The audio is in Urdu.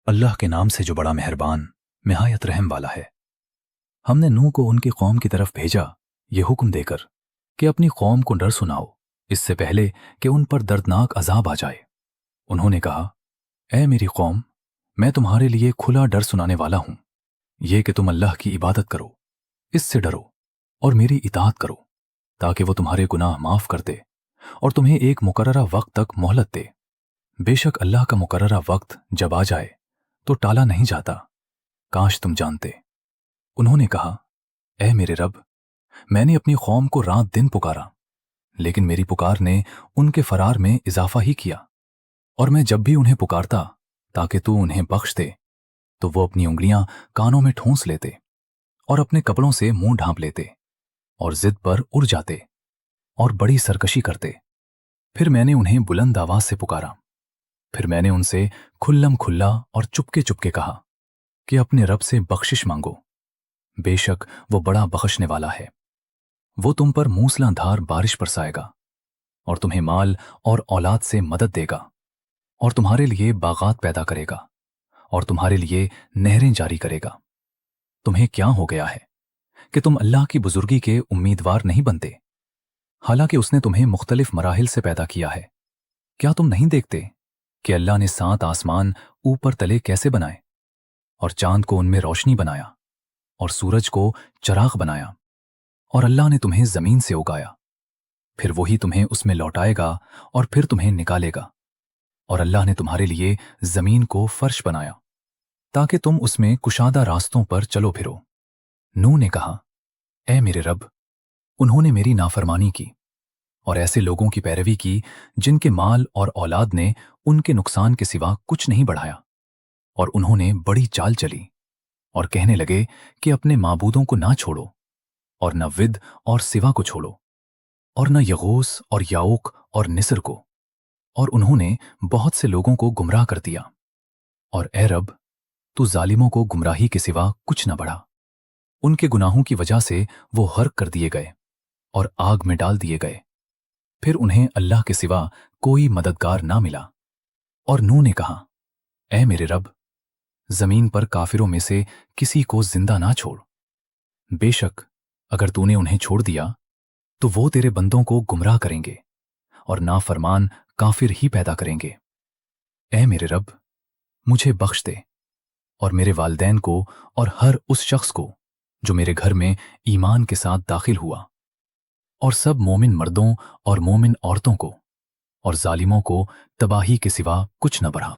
اللہ کے نام سے جو بڑا مہربان نہایت رحم والا ہے۔ ہم نے نوح کو ان کی قوم کی طرف بھیجا یہ حکم دے کر کہ اپنی قوم کو ڈر سناؤ اس سے پہلے کہ ان پر دردناک عذاب آ جائے۔ انہوں نے کہا، اے میری قوم، میں تمہارے لیے کھلا ڈر سنانے والا ہوں، یہ کہ تم اللہ کی عبادت کرو، اس سے ڈرو اور میری اطاعت کرو تاکہ وہ تمہارے گناہ معاف کر دے اور تمہیں ایک مقررہ وقت تک مہلت دے۔ بے شک اللہ کا مقررہ وقت جب آ جائے تو ٹالا نہیں جاتا، کاش تم جانتے۔ انہوں نے کہا، اے میرے رب، میں نے اپنی قوم کو رات دن پکارا، لیکن میری پکار نے ان کے فرار میں اضافہ ہی کیا، اور میں جب بھی انہیں پکارتا تاکہ تو انہیں بخش دے تو وہ اپنی انگلیاں کانوں میں ٹھونس لیتے اور اپنے کپڑوں سے منہ ڈھانپ لیتے اور ضد پر اڑ جاتے اور بڑی سرکشی کرتے۔ پھر میں نے انہیں بلند آواز سے پکارا، پھر میں نے ان سے کھلم کھلا اور چپکے چپکے کہا کہ اپنے رب سے بخشش مانگو، بے شک وہ بڑا بخشنے والا ہے۔ وہ تم پر موسلا دھار بارش برسائے گا اور تمہیں مال اور اولاد سے مدد دے گا اور تمہارے لیے باغات پیدا کرے گا اور تمہارے لیے نہریں جاری کرے گا۔ تمہیں کیا ہو گیا ہے کہ تم اللہ کی بزرگی کے امیدوار نہیں بنتے، حالانکہ اس نے تمہیں مختلف مراحل سے پیدا کیا ہے؟ کیا تم نہیں دیکھتے کہ اللہ نے 7 آسمان اوپر تلے کیسے بنائے اور چاند کو ان میں روشنی بنایا اور سورج کو چراغ بنایا، اور اللہ نے تمہیں زمین سے اگایا، پھر وہی تمہیں اس میں لوٹائے گا اور پھر تمہیں نکالے گا، اور اللہ نے تمہارے لیے زمین کو فرش بنایا تاکہ تم اس میں کشادہ راستوں پر چلو پھرو۔ نوح نے کہا، اے میرے رب، انہوں نے میری نافرمانی کی اور ایسے لوگوں کی پیروی کی جن کے مال اور اولاد نے ان کے نقصان کے سوا کچھ نہیں بڑھایا، اور انہوں نے بڑی چال چلی اور کہنے لگے کہ اپنے معبودوں کو نہ چھوڑو اور نہ ود اور سوا کو چھوڑو اور نہ یغوث اور یعوق اور نصر کو، اور انہوں نے بہت سے لوگوں کو گمراہ کر دیا۔ اور اے رب، تو ظالموں کو گمراہی کے سوا کچھ نہ بڑھا۔ ان کے گناہوں کی وجہ سے وہ غرق کر دیے گئے اور آگ میں ڈال دیے گئے، پھر انہیں اللہ کے سوا کوئی مددگار نہ ملا۔ اور نوح نے کہا، اے میرے رب، زمین پر کافروں میں سے کسی کو زندہ نہ چھوڑ، بے شک اگر تو نے انہیں چھوڑ دیا تو وہ تیرے بندوں کو گمراہ کریں گے اور نافرمان کافر ہی پیدا کریں گے۔ اے میرے رب، مجھے بخش دے اور میرے والدین کو اور ہر اس شخص کو جو میرے گھر میں ایمان کے ساتھ داخل ہوا، اور سب مومن مردوں اور مومن عورتوں کو، اور ظالموں کو تباہی کے سوا کچھ نہ بڑھا۔